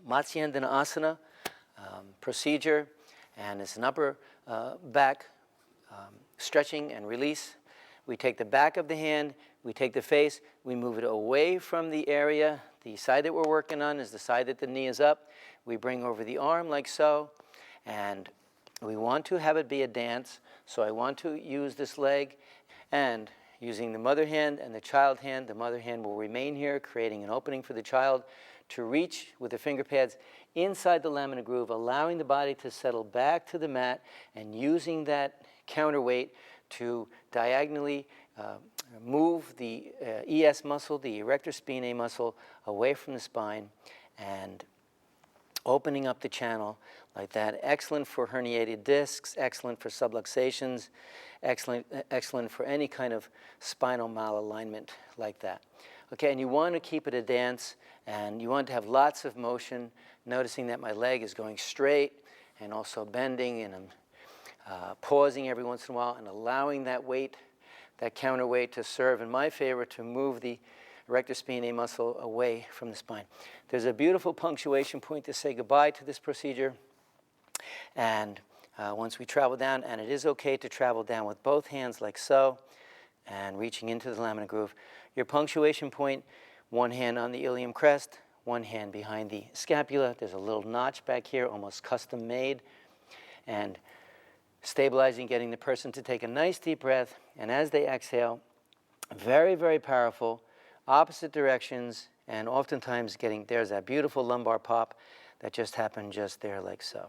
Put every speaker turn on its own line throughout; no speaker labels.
Matsyasana Asana procedure, and it's an upper back stretching and release. We take the back of the hand, we take the face, we move it away from the area. The side that we're working on is the side that the knee is up. We bring over the arm like so, and we want to have it be a dance. So I want to use this leg, and using the mother hand and the child hand, the mother hand will remain here, creating an opening for the child to reach with the finger pads inside the lamina groove, allowing the body to settle back to the mat, and using that counterweight to diagonally move the ES muscle, the erector spinae muscle, away from the spine, and opening up the channel like that. Excellent for herniated discs, excellent for subluxations, excellent for any kind of spinal malalignment like that. Okay, and you want to keep it a dance, and you want to have lots of motion, noticing that my leg is going straight and also bending, and I'm pausing every once in a while and allowing that weight, that counterweight, to serve in my favor to move the erector spinae muscle away from the spine. There's a beautiful punctuation point to say goodbye to this procedure. And once we travel down, and it is okay to travel down with both hands like so, and reaching into the lamina groove. Your punctuation point, one hand on the ilium crest, one hand behind the scapula. There's a little notch back here, almost custom made. And stabilizing, getting the person to take a nice deep breath, and as they exhale, very, very powerful, opposite directions, and oftentimes there's that beautiful lumbar pop that just happened just there like so.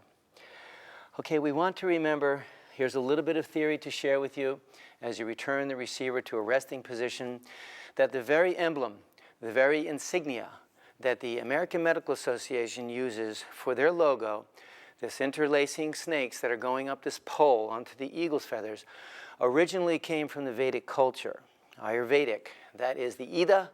Okay, we want to remember, here's a little bit of theory to share with you as you return the receiver to a resting position, that the very emblem, the very insignia that the American Medical Association uses for their logo, this interlacing snakes that are going up this pole onto the eagle's feathers, originally came from the Vedic culture, Ayurvedic. That is the Ida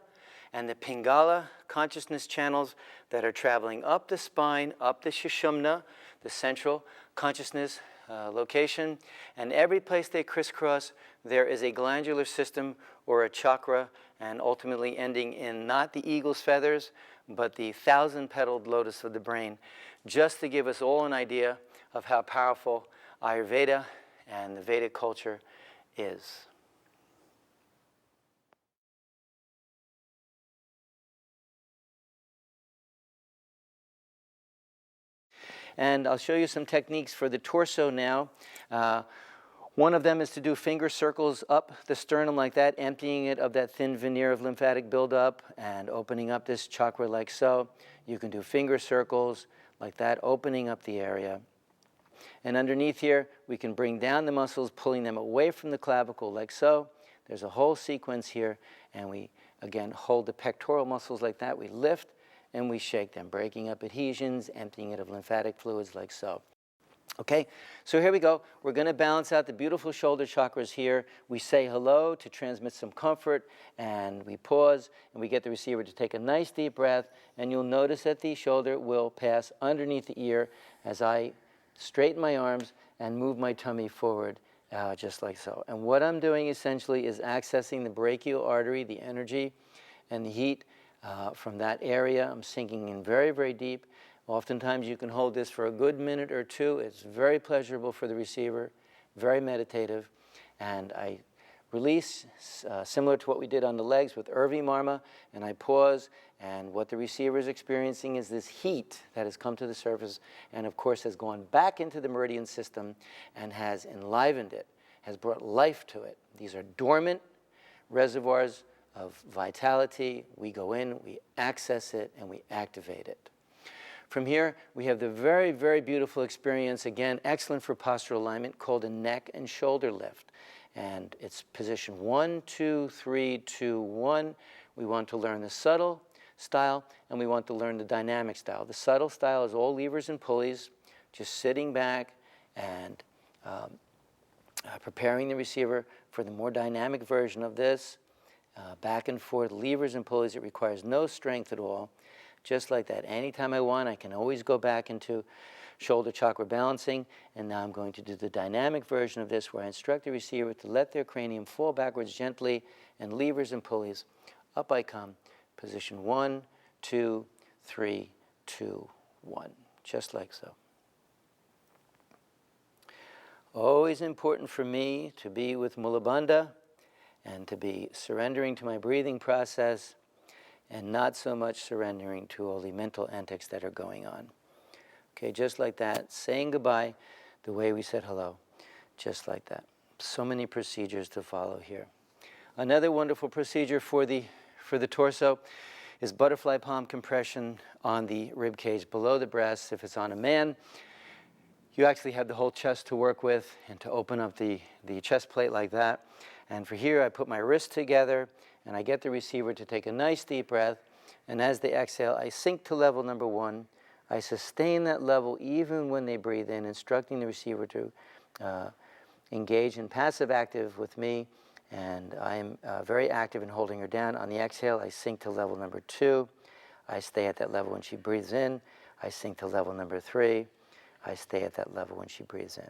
and the Pingala consciousness channels that are traveling up the spine, up the Sushumna, the central consciousness location, and every place they crisscross, there is a glandular system or a chakra, and ultimately ending in not the eagle's feathers, but the 1,000-petaled lotus of the brain, just to give us all an idea of how powerful Ayurveda and the Vedic culture is. And I'll show you some techniques for the torso now. One of them is to do finger circles up the sternum like that, emptying it of that thin veneer of lymphatic buildup and opening up this chakra like so. You can do finger circles like that, opening up the area. And underneath here, we can bring down the muscles, pulling them away from the clavicle like so. There's a whole sequence here, and we, again, hold the pectoral muscles like that. We lift and we shake them, breaking up adhesions, emptying it of lymphatic fluids like so. Okay, so here we go. We're going to balance out the beautiful shoulder chakras here. We say hello to transmit some comfort, and we pause, and we get the receiver to take a nice deep breath, and you'll notice that the shoulder will pass underneath the ear as I straighten my arms and move my tummy forward, just like so. And what I'm doing essentially is accessing the brachial artery, the energy and the heat from that area. I'm sinking in very, very deep. Oftentimes you can hold this for a good minute or two. It's very pleasurable for the receiver, very meditative. And I release, similar to what we did on the legs with Urvi Marma, and I pause, and what the receiver is experiencing is this heat that has come to the surface and, of course, has gone back into the meridian system and has enlivened it, has brought life to it. These are dormant reservoirs of vitality. We go in, we access it, and we activate it. From here, we have the very, very beautiful experience, again, excellent for postural alignment, called a neck and shoulder lift. And it's position 1, 2, 3, 2, 1. We want to learn the subtle style, and we want to learn the dynamic style. The subtle style is all levers and pulleys, just sitting back and preparing the receiver for the more dynamic version of this. Back and forth, levers and pulleys. It requires no strength at all. Just like that. Anytime I want, I can always go back into shoulder chakra balancing. And now I'm going to do the dynamic version of this, where I instruct the receiver to let their cranium fall backwards gently, and levers and pulleys. Up I come. Position 1, 2, 3, 2, 1, just like so. Always important for me to be with Mula Bandha and to be surrendering to my breathing process and not so much surrendering to all the mental antics that are going on. Okay, just like that, saying goodbye the way we said hello, just like that. So many procedures to follow here. Another wonderful procedure for the torso is butterfly palm compression on the rib cage below the breast. If it's on a man, you actually have the whole chest to work with and to open up the chest plate like that. And for here, I put my wrists together and I get the receiver to take a nice deep breath. And as they exhale, I sink to level number 1. I sustain that level even when they breathe in, instructing the receiver to engage in passive active with me. And I'm very active in holding her down. On the exhale, I sink to level number 2. I stay at that level when she breathes in. I sink to level number 3. I stay at that level when she breathes in.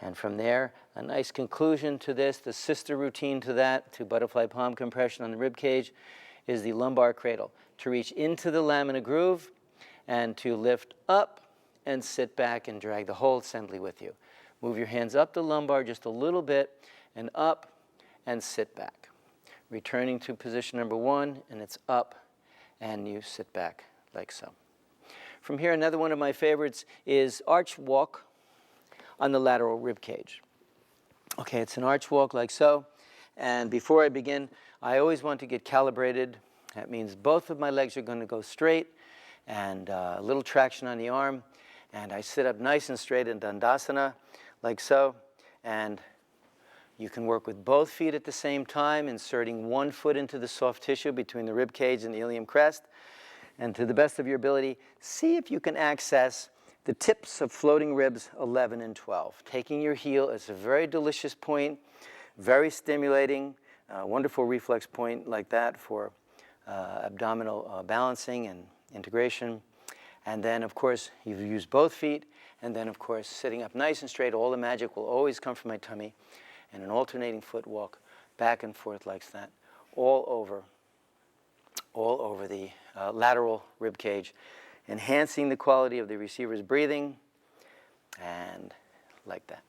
And from there, a nice conclusion to this, the sister routine to that, to butterfly palm compression on the rib cage, is the lumbar cradle. To reach into the lamina groove and to lift up and sit back and drag the whole assembly with you. Move your hands up the lumbar just a little bit and up and sit back. Returning to position number 1, and it's up and you sit back like so. From here, another one of my favorites is arch walk on the lateral rib cage. Okay, it's an arch walk like so. And before I begin, I always want to get calibrated. That means both of my legs are going to go straight and a little traction on the arm. And I sit up nice and straight in Dandasana like so. And you can work with both feet at the same time, inserting one foot into the soft tissue between the rib cage and the ilium crest. And to the best of your ability, see if you can access the tips of floating ribs 11 and 12. Taking your heel is a very delicious point, very stimulating, wonderful reflex point like that for abdominal balancing and integration. And then, of course, you use both feet. And then, of course, sitting up nice and straight, all the magic will always come from my tummy. And an alternating foot walk back and forth like that, all over the lateral rib cage, enhancing the quality of the receiver's breathing, and like that.